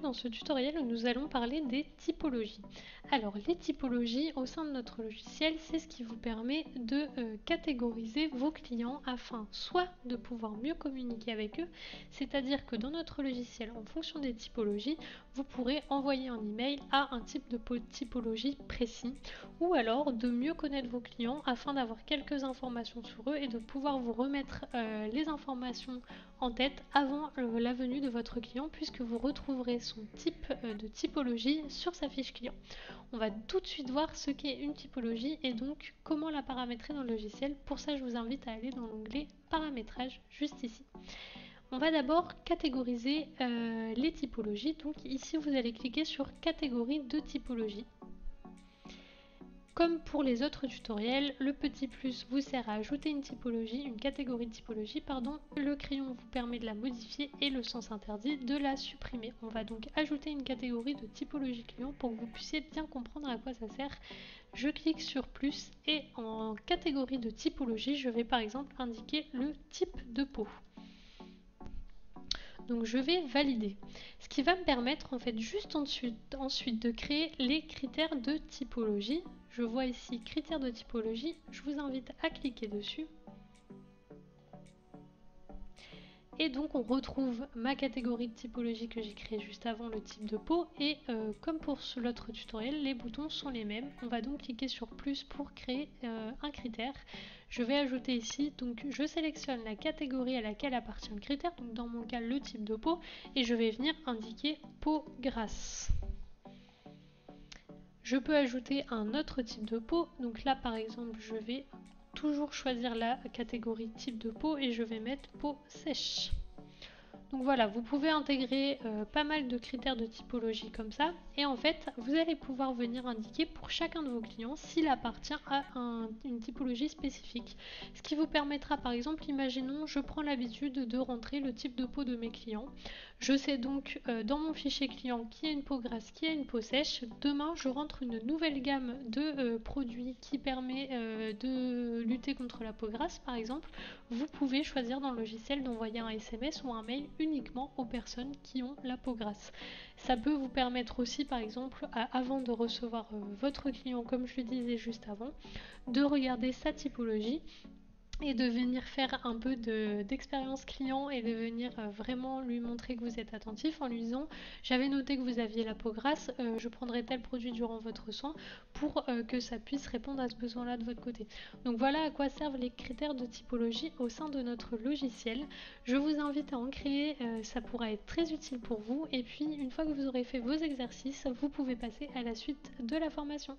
dans ce tutoriel où nous allons parler des typologies. Alors les typologies au sein de notre logiciel, c'est ce qui vous permet de catégoriser vos clients afin soit de pouvoir mieux communiquer avec eux, c'est-à-dire que dans notre logiciel, en fonction des typologies, vous pourrez envoyer un email à un type de typologie précis, ou alors de mieux connaître vos clients afin d'avoir quelques informations sur eux et de pouvoir vous remettre les informations en tête avant la venue de votre client, puisque vous retrouverez son type de typologie sur sa fiche client. On va tout de suite voir ce qu'est une typologie et donc comment la paramétrer dans le logiciel. Pour ça, je vous invite à aller dans l'onglet paramétrage juste ici. On va d'abord catégoriser les typologies. Donc ici, vous allez cliquer sur catégorie de typologie. Comme pour les autres tutoriels, le petit plus vous sert à ajouter une catégorie de typologie, pardon. Le crayon vous permet de la modifier et le sens interdit de la supprimer. On va donc ajouter une catégorie de typologie client pour que vous puissiez bien comprendre à quoi ça sert. Je clique sur plus et en catégorie de typologie, je vais par exemple indiquer le type de peau. Donc je vais valider. Ce qui va me permettre en fait juste ensuite de créer les critères de typologie. Je vois ici critères de typologie, je vous invite à cliquer dessus. Et donc on retrouve ma catégorie de typologie que j'ai créée juste avant, le type de peau. Et comme pour l'autre tutoriel, les boutons sont les mêmes. On va donc cliquer sur plus pour créer un critère. Je vais ajouter ici, donc je sélectionne la catégorie à laquelle appartient le critère, donc dans mon cas le type de peau, et je vais venir indiquer peau grasse. Je peux ajouter un autre type de peau, donc là par exemple je vais toujours choisir la catégorie type de peau et je vais mettre peau sèche. Donc voilà, vous pouvez intégrer pas mal de critères de typologie comme ça et en fait vous allez pouvoir venir indiquer pour chacun de vos clients s'il appartient à une typologie spécifique. Ce qui vous permettra par exemple, imaginons je prends l'habitude de rentrer le type de peau de mes clients. Je sais donc dans mon fichier client qui a une peau grasse, qui a une peau sèche. Demain je rentre une nouvelle gamme de produits qui permet de lutter contre la peau grasse par exemple. Vous pouvez choisir dans le logiciel d'envoyer un SMS ou un mail uniquement aux personnes qui ont la peau grasse. Ça peut vous permettre aussi par exemple avant de recevoir votre client, comme je le disais juste avant, de regarder sa typologie et de venir faire un peu d'expérience client et de venir vraiment lui montrer que vous êtes attentif en lui disant j'avais noté que vous aviez la peau grasse, je prendrai tel produit durant votre soin pour que ça puisse répondre à ce besoin là de votre côté. Donc voilà à quoi servent les critères de typologie au sein de notre logiciel. Je vous invite à en créer, ça pourra être très utile pour vous et puis une fois que vous aurez fait vos exercices, vous pouvez passer à la suite de la formation.